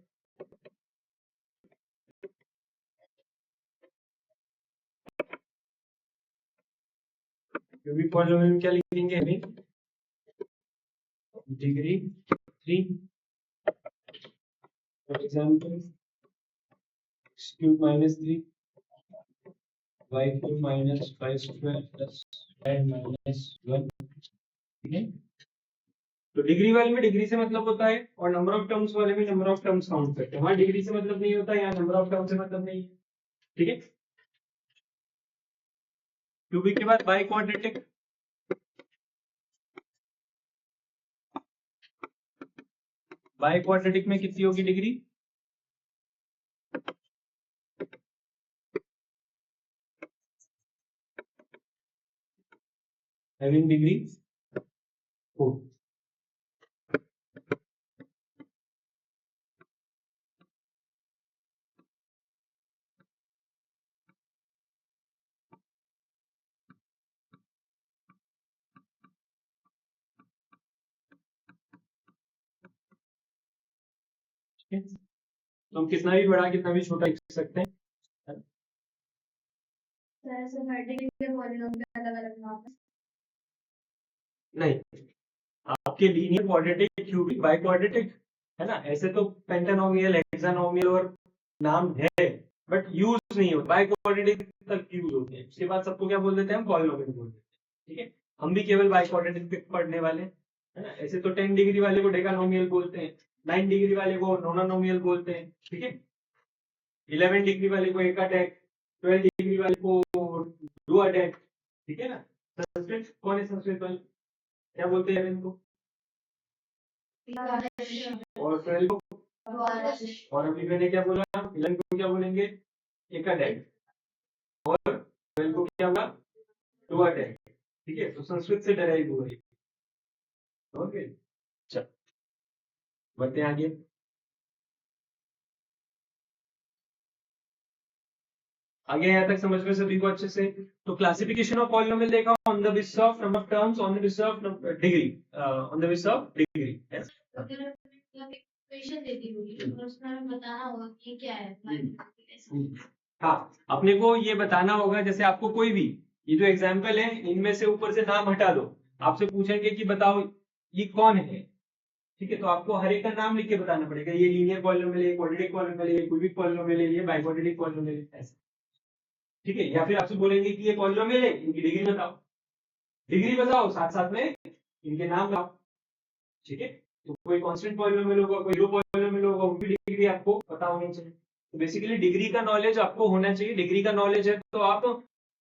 क्यूबिक पॉलिनोमियल में क्या लिखेंगे अभी, degree 3, for example x cube minus 3 y cube minus 5 square plus z minus 1। ठीक है, तो डिग्री वाले में डिग्री से मतलब होता है, और नंबर ऑफ टर्म्स वाले में नंबर ऑफ टर्म्स काउंट करते हैं। वहां डिग्री से मतलब नहीं होता, यहाँ नंबर ऑफ टर्म्स से मतलब नहीं है। ठीक है, क्यूबिक के बाद बाई क्वाड्रेटिक, बाई क्वाड्रेटिक में कितनी होगी डिग्री, हैविंग डिग्री 4। तो हम कितना भी बड़ा कितना भी छोटा लिख सकते हैं। नहीं, आपके linear quadratic cubic by quadratic है ना, ऐसे तो पेंटानोमियल हेक्सानोमियल और नाम है, बट यूज नहीं होता, बाई क्वाड्रेटिक तक यूज होते हैं। उसके बाद सबको क्या बोल देते हैं, हम पॉलिनोमियल बोल देते हैं। ठीक है, हम भी केवल बाई क्वाड्रेटिक पढ़ने वाले हैं, है ना। ऐसे तो 10 डिग्री वाले को डेकानोमियल बोलते हैं, 9 डिग्री वाले को नोनानोमियल बोलते हैं। ठीक है, 11 डिग्री वाले को एकाडेक, 12 डिग्री वाले को डुआडेक। ठीक है ना। संस्कृत कौन है, संस्कृत वाले क्या बोलते हैं इनको, और 12 को, और अभी मैंने क्या बोला, 11 को क्या बोलेंगे, एकाडेक, और 12 को क्या होगा, डुआडेक। ठीक है, तो संस्कृत से डराइव हुआ है। ओके, चल बढ़ते हैं आगे। आगे यहाँ तक समझ में सभी को अच्छे से। तो क्लासिफिकेशन ऑफ पॉलिनोमियल देखा, on the basis of number of terms, on the basis of degree, on the basis of degree. Equation दे दी होगी और उसमें हमें बताना होगा कि क्या है। हाँ, अपने को ये बताना होगा, जैसे आपको कोई भी ये जो एग्जाम्पल है इनमें से ऊपर से नाम हटा दो, आपसे पूछेंगे कि बताओ ये कौन है। ठीक है, तो आपको हर एक का नाम लिख के बताना पड़ेगा, ये लीनियर पॉलिनोमियल है, क्वाड्रेटिक पॉलिनोमियल है, क्यूबिक पॉलिनोमियल है, ये बाइक्वाड्रेटिक पॉलिनोमियल है, ऐसे। ठीक है, या फिर आपसे बोलेंगे कि ये पॉलिनोमियल है, इनकी डिग्री बताओ, डिग्री बताओ, साथ साथ में इनके नाम बताओ। ठीक है, तो कोई कांस्टेंट पॉलिनोमियल होगा, कोई लो पॉलिनोमियल होगा, उनकी डिग्री आपको पता होनी चाहिए। तो बेसिकली डिग्री का नॉलेज आपको होना चाहिए। डिग्री का नॉलेज है तो आप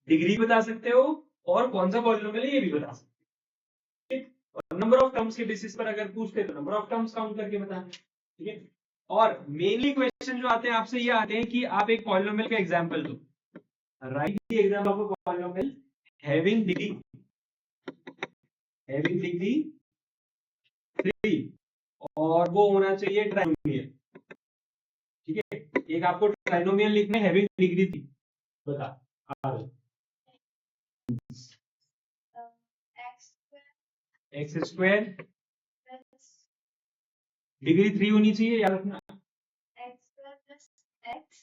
डिग्री बता सकते हो, और कौन सा पॉलिनोमियल है ये भी बता सकते हो। और नंबर ऑफ टर्म्स के बेसिस पर अगर पूछते तो नंबर ऑफ टर्म्स काउंट करके बताना। ठीक है, और मेनली क्वेश्चन जो आते हैं आपसे ये आते हैं कि आप एक पॉलिनोमियल का एग्जांपल दो, right the example of a polynomial having degree 3, और वो होना चाहिए ट्राइनोमियल। ठीक है, एक आपको ट्राइनोमियल लिखना है हैविंग डिग्री 3, बता एक्स स्क्वायर, डिग्री 3 होनी चाहिए, याद रखना। x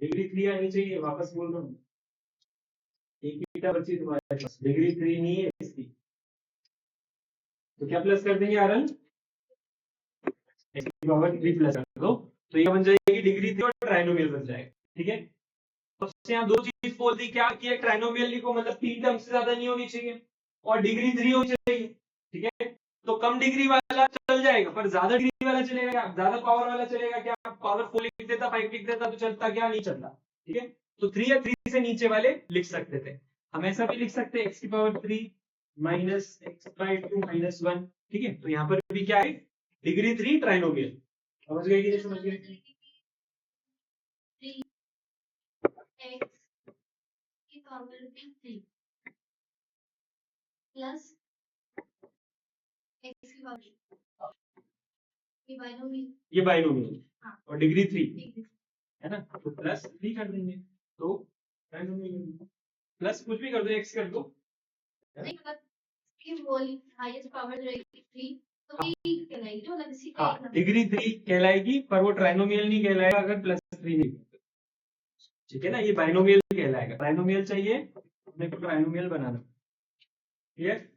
डिग्री 3 आनी चाहिए, वापस बोल रहा हूँ, एक बीटा बची तुम्हारे पास, डिग्री 3 नहीं है इसकी, तो क्या प्लस कर देंगे आरन, एक्स की पावर 3 प्लस कर दो, तो ये बन जाएगी डिग्री 3 और ट्राइनोमियल बन जाएगा। ठीक है, तो यहाँ दो चीज बोल दी, क्या कि ट्राइनोमियल लिखो, मतलब 3 टर्म से ज्यादा नहीं होनी चाहिए और डिग्री 3 होनी चाहिए। ठीक है, तो कम डिग्री वाला चल जाएगा, पर ज्यादा डिग्री वाला चलेगा क्या, ज्यादा पावर वाला चलेगा क्या, पावर 4 लिख देता, 5 लिख देता तो चलता क्या, नहीं चलता। ठीक है, तो 3 या 3 से नीचे वाले लिख सकते थे, हम ऐसा भी लिख सकते हैं, एक्स की power 3 minus x by 2 minus 1। ठीक है, तो यहाँ पर भी क्या है, डिग्री 3 ट्राइनोमियल, समझ गए कि नहीं समझ गए। एक्स की पावर 3 प्लस एक्स की पावर, ये बाइनोमियल हाँ, और डिग्री 3 है ना, तो प्लस 3 कर देंगे, तो ट्राइनोमियल, प्लस कुछ भी कर दो, एक्स कर दो, नहीं मतलब कि वो हाईएस्ट पावर रहेगी 3 तो ये कहलाएगी, जो मतलब इसी का हाँ, डिग्री 3 कहलाएगी, पर वो ट्राइनोमियल नहीं कहलाएगा अगर प्लस 3 नहीं। ठीक है ना, ये बाइनोमियल कहलाएगा, ट्राइनोमियल चाहिए अपने को, ट्राइनोमियल बनाना। क्लियर,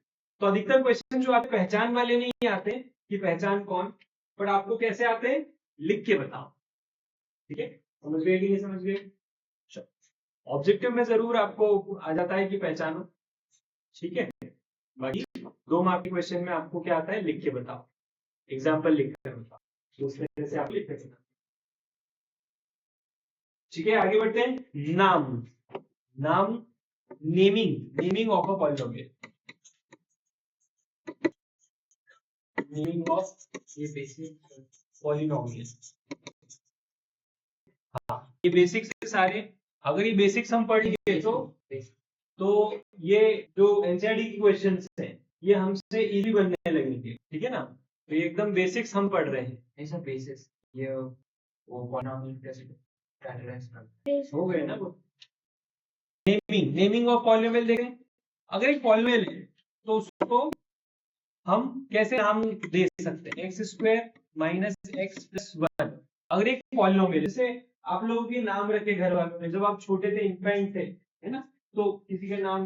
तो अधिकतर क्वेश्चन जो आते पहचान वाले नहीं आते कि पहचान कौन, बट आपको कैसे आते हैं, लिख के बताओ। ठीक है, समझ गए कि नहीं समझ गए, ऑब्जेक्टिव में जरूर आपको आ जाता है कि पहचानो। ठीक है, बाकी 2 मार्क के क्वेश्चन में आपको क्या आता है, लिख के बताओ, एग्जाम्पल लिख कर बताओ, उस तरह से आप लिख सकते। ठीक है, आगे बढ़ते हैं, नाम, नाम, naming, naming of a polynomial, naming of ये बेसिक पॉलिनोमियल। हाँ, ये बेसिक्स सारे, अगर ये बेसिक्स हम पढ़ लिए तो ये जो एनसीईआरटी की क्वेश्चंस हैं ये हमसे इजी बनने लगेंगे। ठीक है ना, तो ये एकदम बेसिक्स हम पढ़ रहे हैं, ऐसा बेसिस ये वो पॉलिनोमियल कैसे हो गए ना वो। नेमिंग, नेमिंग ऑफ पॉलिनोमियल देखें, अगर एक पॉलिनोमियल है तो उसको हम कैसे नाम दे सकते हैं, x square minus x plus 1। अगर एक पॉलिनोमियल, जैसे आप लोगों के नाम रखे घर वालों ने, जब आप छोटे थे, इन्फेंट थे, है ना, तो किसी का नाम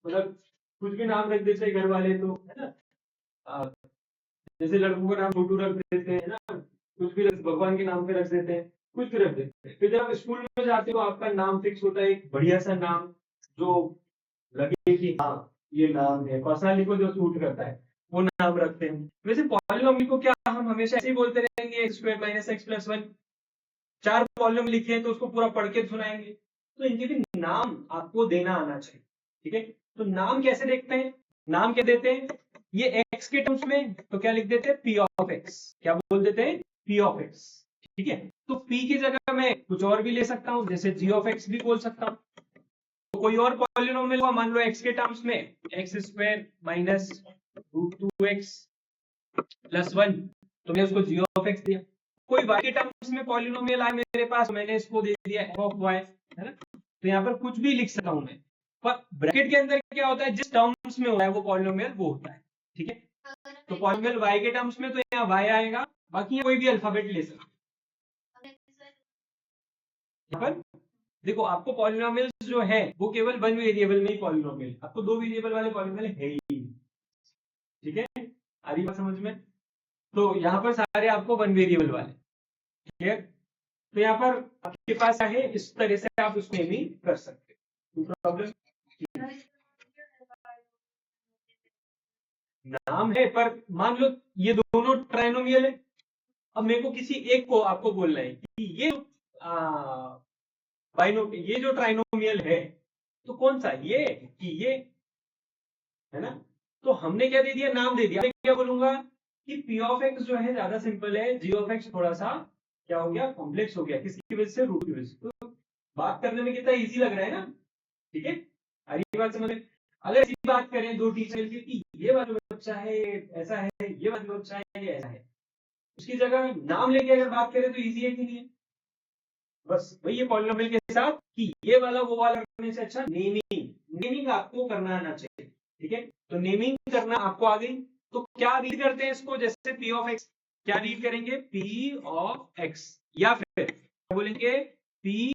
मतलब कुछ भी नाम रख देते घर वाले, तो है ना, जैसे लड़कों का नाम छोटू रख देते हैं ना, कुछ भी भगवान के नाम पे रख देते हैं, कुछ भी रख देते हैं। फिर जब आप स्कूल में जाते हो आपका नाम फिक्स होता है, एक बढ़िया सा नाम जो लगे कि हाँ ये नाम है, पर्सनालिटी को जो सूट करता है वो नाम रखते हैं। वैसे पॉलिनोमियल को क्या हम हमेशा ऐसे ही बोलते रहेंगे, x square minus x plus 1, 4 polynomial लिखे हैं तो उसको पूरा पढ़ के सुनाएंगे, तो इनके भी नाम आपको देना आना चाहिए। ठीक है, तो नाम कैसे देखते हैं, नाम क्या देते हैं, ये एक्स के टर्म्स में तो क्या लिख देते हैं, पी ऑफ एक्स, क्या बोल देते हैं, पी ऑफ एक्स। ठीक है, तो पी की जगह मैं कुछ और भी ले सकता हूं, जैसे जी ऑफ एक्स भी बोल सकता हूं, तो कोई और पॉलिनोमियल हुआ, मान लो एक्स के टर्म्स में x square minus root 2x plus 1, तो मैं उसको जी ऑफ एक्स दिया। कोई y के टर्म्स में पॉलिनोमियल आया मेरे पास, मैंने इसको दे दिया f ऑफ y, है ना, तो यहाँ पर कुछ भी लिख सकता हूं मैं, पर ब्रैकेट के अंदर क्या होता है, जिस टर्म्स में होता है वो पॉलिनोमियल वो होता है। ठीक है, तो पॉलिनोमियल y के टर्म्स में तो यहाँ y आएगा, बाकी यहाँ कोई भी अल्फाबेट ले सकते। यहाँ पर देखो, आपको पॉलिनोमियल्स जो है वो केवल 1 वेरिएबल में ही पॉलिनोमियल, आपको 2 वेरिएबल वाले पॉलिनोमियल है ही। ठीक है, आ रही बात समझ में, तो यहाँ पर सारे आपको 1 वेरिएबल वाले। क्लियर, तो यहाँ पर आपके पास है, इस तरह से आप उसमें भी कर सकते हैं, प्रॉब्लम। नाम है, पर मान लो ये दोनों ट्राइनोमियल है, अब मेरे को किसी एक को आपको बोलना है कि ये ये जो ट्राइनोमियल है तो कौन सा, ये कि ये, है ना, तो हमने क्या दे दिया, नाम दे दिया। मैं क्या बोलूंगा कि पी ऑफ एक्स जो है ज्यादा सिंपल है, जी ऑफ एक्स थोड़ा सा क्या हो गया, कॉम्प्लेक्स हो गया, किसकी वजह से, रूट की वजह से। तो बात करने में कितना इजी लग रहा है ना। ठीक है, अगली बात समझ में। अगर ऐसी बात करें दो टीचर की, ये वाला बच्चा है ऐसा है, ये वाला बच्चा है ये ऐसा है, उसकी जगह नाम लेके अगर बात करें तो इजी है कि नहीं है, बस वही है पॉलिनोमियल के साथ कि ये वाला वो वाला करने से अच्छा नेमिंग, नेमिंग आपको करना आना चाहिए। ठीक है, तो नेमिंग करना आपको आ गई, तो क्या रीड करते हैं इसको, जैसे पी ऑफ एक्स, क्या रीड करेंगे, पी ऑफ एक्स, या फिर बोलेंगे p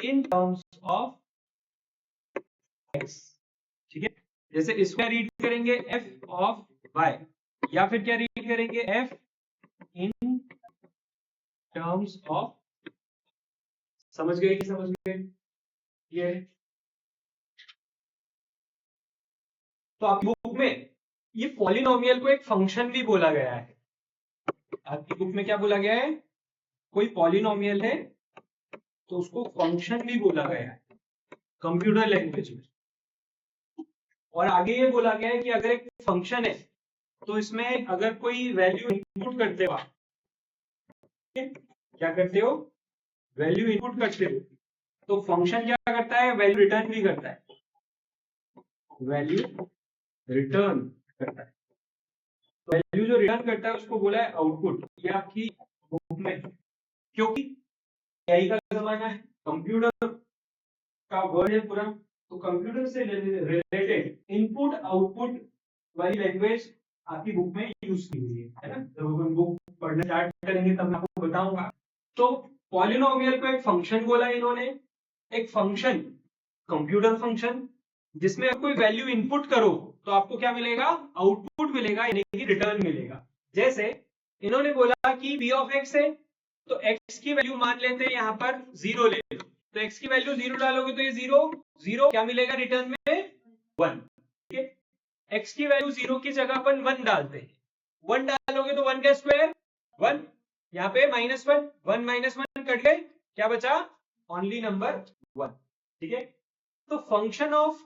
in terms of x, ठीक है। जैसे इसको क्या रीड करेंगे f ऑफ y, या फिर क्या रीड करेंगे f इन टर्म्स ऑफ, समझ गए कि समझ गए ये। तो आपकी बुक में ये पॉलिनोमियल को एक फंक्शन भी बोला गया है। आपकी बुक में क्या बोला गया है, कोई पॉलिनोमियल है तो उसको फंक्शन भी बोला गया है कंप्यूटर लैंग्वेज में। और आगे ये बोला गया है कि अगर एक फंक्शन है तो इसमें अगर कोई वैल्यू इनपुट करते हो आप, क्या करते हो, वैल्यू इनपुट करते हो, तो फंक्शन क्या करता है, वैल्यू रिटर्न भी करता है, वैल्यू रिटर्न करता है। तो वैल्यू जो रिटर्न करता है उसको बोला है आउटपुट। ये आपकी बुक में, क्योंकि एआई का जमाना है, कंप्यूटर का वर्ड है पूरा, तो कंप्यूटर से रिलेटेड इनपुट आउटपुट वाली लैंग्वेज आपकी बुक में यूज की हुई है ना। जब हम बुक पढ़ना स्टार्ट करेंगे तब मैं आपको बताऊंगा। तो पॉलिनोमियल को एक फंक्शन बोला इन्होंने, एक फंक्शन, कंप्यूटर फंक्शन, जिसमें कोई वैल्यू इनपुट करो तो आपको क्या मिलेगा, आउटपुट मिलेगा, यानी कि रिटर्न मिलेगा। जैसे इन्होंने बोला कि p ऑफ x है, तो x की वैल्यू मान लेते हैं यहाँ पर 0 ले लो, तो x की वैल्यू 0 डालोगे तो ये 0 क्या मिलेगा रिटर्न में, 1, ठीक है। x की वैल्यू 0 की जगह पर 1 डालते हैं, 1 डालोगे तो 1 का स्क्वायर 1, यहाँ पे -1, 1 माइनस 1 कट गए, क्या बचा, ओनली नंबर 1, ठीक है। तो फंक्शन ऑफ,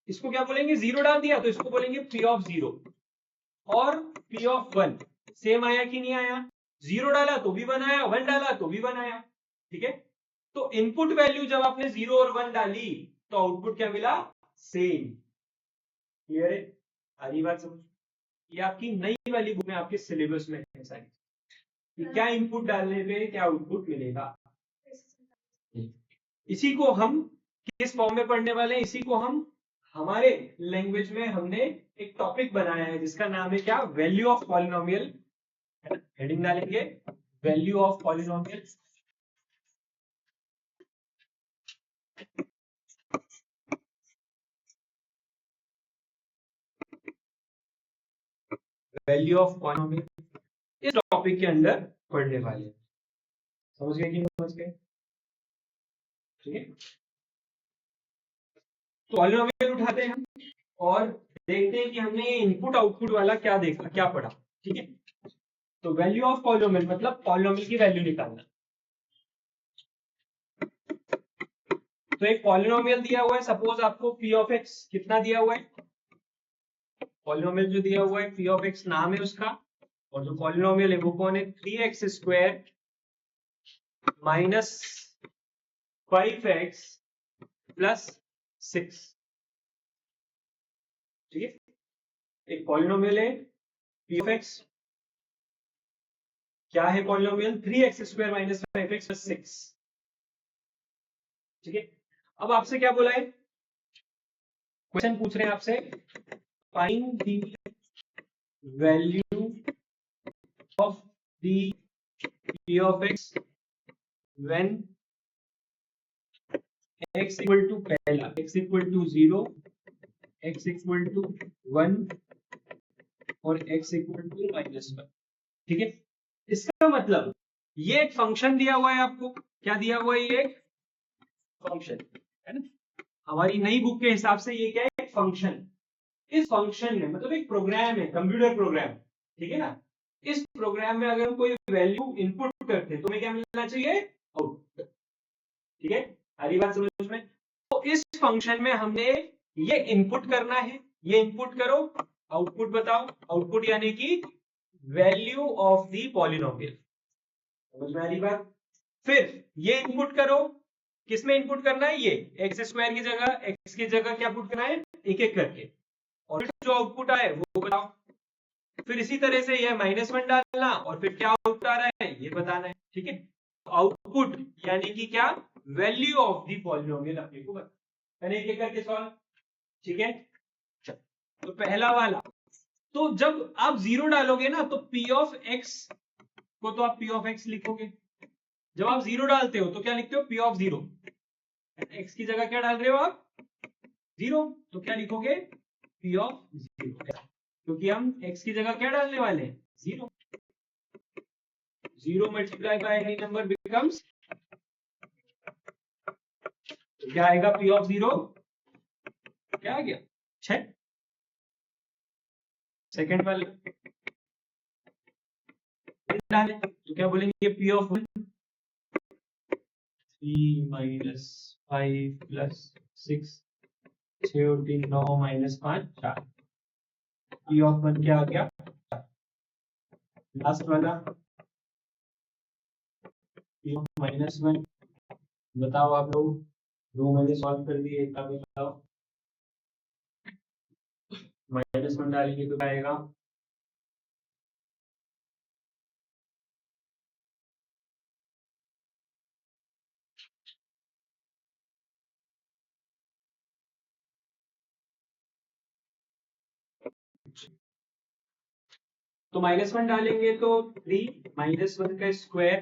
इसको क्या बोलेंगे, 0 डाल दिया तो इसको बोलेंगे p ऑफ 0, और p ऑफ 1 सेम आया कि नहीं आया, 0 डाला तो भी 1 आया, 1 डाला तो भी 1 आया, ठीक है। तो इनपुट वैल्यू जब आपने 0 और 1 डाली तो आउटपुट क्या मिला, सेम। क्लियर है, आधी बात समझ। ये आपकी नई वाली बुक में, आपके सिलेबस में है सारी, कि क्या इनपुट डालने पे क्या आउटपुट मिलेगा। इसी को हम किस फॉर्म में पढ़ने वाले हैं, इसी को हम हमारे लैंग्वेज में हमने एक टॉपिक बनाया है जिसका नाम है क्या, वैल्यू ऑफ पॉलिनोमियल। हेडिंग डालेंगे value of polynomial. Value of polynomial इस टॉपिक के अंदर पढ़ने वाले हैं। समझ गए कि नहीं समझ गए, ठीक है। तो पॉलिनोमियल उठाते हैं हम और देखते हैं कि हमने ये इनपुट आउटपुट वाला क्या देखा, क्या पढ़ा, ठीक है। तो वैल्यू ऑफ पॉलिनोमियल मतलब पॉलिनोमियल की वैल्यू निकालना। तो एक पॉलिनोमियल दिया हुआ है, सपोज आपको p ऑफ x कितना दिया हुआ है, पॉलिनोमियल जो दिया हुआ है p ऑफ x नाम है उसका, और जो पॉलिनोमियल है वो कौन है, 3x square minus 5x plus 6, ठीक है। एक पॉलिनोमियल है p ऑफ x, क्या है polynomial, 3x square minus 5x plus 6, ठीक है। अब आपसे क्या बोला है, क्वेश्चन पूछ रहे हैं आपसे, find the value of the p of x when x equal to, पहला x equal to 0, x equal to 1 और x इक्वल टू -1, ठीक है। इसका मतलब ये एक फंक्शन दिया हुआ है आपको, क्या दिया हुआ है, ये एक फंक्शन है ना। हमारी नई बुक के हिसाब से ये क्या है, एक फंक्शन। इस फंक्शन में मतलब एक प्रोग्राम है, कंप्यूटर प्रोग्राम, ठीक है ना। इस प्रोग्राम में अगर हम कोई वैल्यू इनपुट करते हैं तो हमें क्या मिलना चाहिए, आउटपुट, ठीक है। हरी बात समझ में। तो इस फंक्शन में हमने ये इनपुट करना है, ये इनपुट करो, आउटपुट बताओ, आउटपुट यानी कि वैल्यू ऑफ द पॉलिनोमियल, समझ में आ रही बात। फिर ये इनपुट करो, किसमें इनपुट करना है, ये एक्स स्क्वायर की जगह, एक्स की जगह क्या पुट करना है, एक एक करके, और जो आउटपुट आए वो बताओ। फिर इसी तरह से ये -1 डालना और फिर क्या आउटपुट आ रहा है ये बताना है, ठीक है। आउटपुट यानी कि क्या, वैल्यू ऑफ द पॉलिनोमियल अपने को बताना, एक एक करके सॉल्व, ठीक है। तो पहला वाला, तो जब आप 0 डालोगे ना तो p ऑफ x को तो आप p ऑफ x लिखोगे, जब आप जीरो डालते हो तो क्या लिखते हो, पी ऑफ जीरो। एक्स की जगह क्या डाल रहे हो आप, जीरो, तो क्या लिखोगे, पी ऑफ जीरो, क्योंकि हम एक्स की जगह क्या डालने वाले हैं, zero. Zero multiply by any number becomes, क्या आएगा, पी ऑफ जीरो क्या आ गया, 6। सेकेंड वाले डालें तो क्या बोलेंगे, पी ऑफ 1 3 माइनस 5 प्लस 6 6 और 3 9 माइनस 5 4, पी ऑफ 1 क्या आ गया। लास्ट वाला पी ऑफ माइनस 1, बताओ आप लोग, 2 मैंने सॉल्व कर दिए, एक का बताओ। माइनस 1 डालेंगे तो क्या आएगा, तो माइनस 1 डालेंगे तो 3 माइनस 1 का स्क्वायर,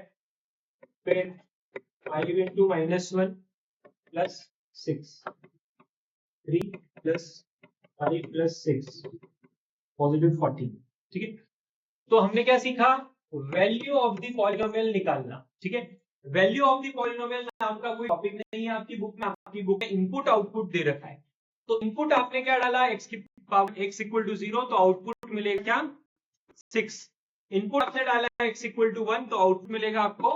फिर 5 into minus 1 plus 6, 3 plus 5 plus 6 positive 14। ठीक है, तो हमने क्या सीखा, वैल्यू ऑफ द पॉलिनोमियल निकालना। ठीक है, वैल्यू ऑफ द पॉलिनोमियल नाम का कोई टॉपिक नहीं है आपकी बुक में, आपकी बुक में इनपुट आउटपुट दे रखा है। तो इनपुट आपने क्या डाला, एक्स की पावर x इक्वल टू 0, तो आउटपुट मिलेगा क्या, 6। इनपुट आपने डाला x इक्वल टू 1, तो आउटपुट मिलेगा आपको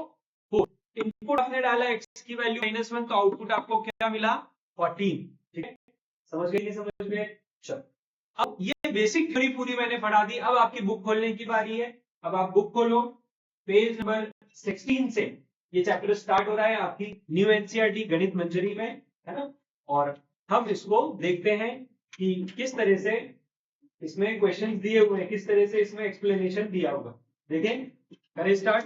4। इनपुट आपने डाला x की वैल्यू -1, तो आउटपुट आपको क्या मिला, 14। ठीक है, समझ गए, समझ गए। चलो, अब ये बेसिक थ्योरी पूरी मैंने पढ़ा दी, अब आपकी बुक खोलने की बारी है। अब आप बुक खोलो, पेज नंबर 16 से ये चैप्टर स्टार्ट हो रहा है आपकी न्यू एनसीईआरटी गणित मंजरी में, है ना। और हम इसको देखते हैं कि किस तरह से इसमें क्वेश्चंस दिए हुए हैं, किस तरह से इसमें एक्सप्लेनेशन दिया होगा। देखें, करें स्टार्ट।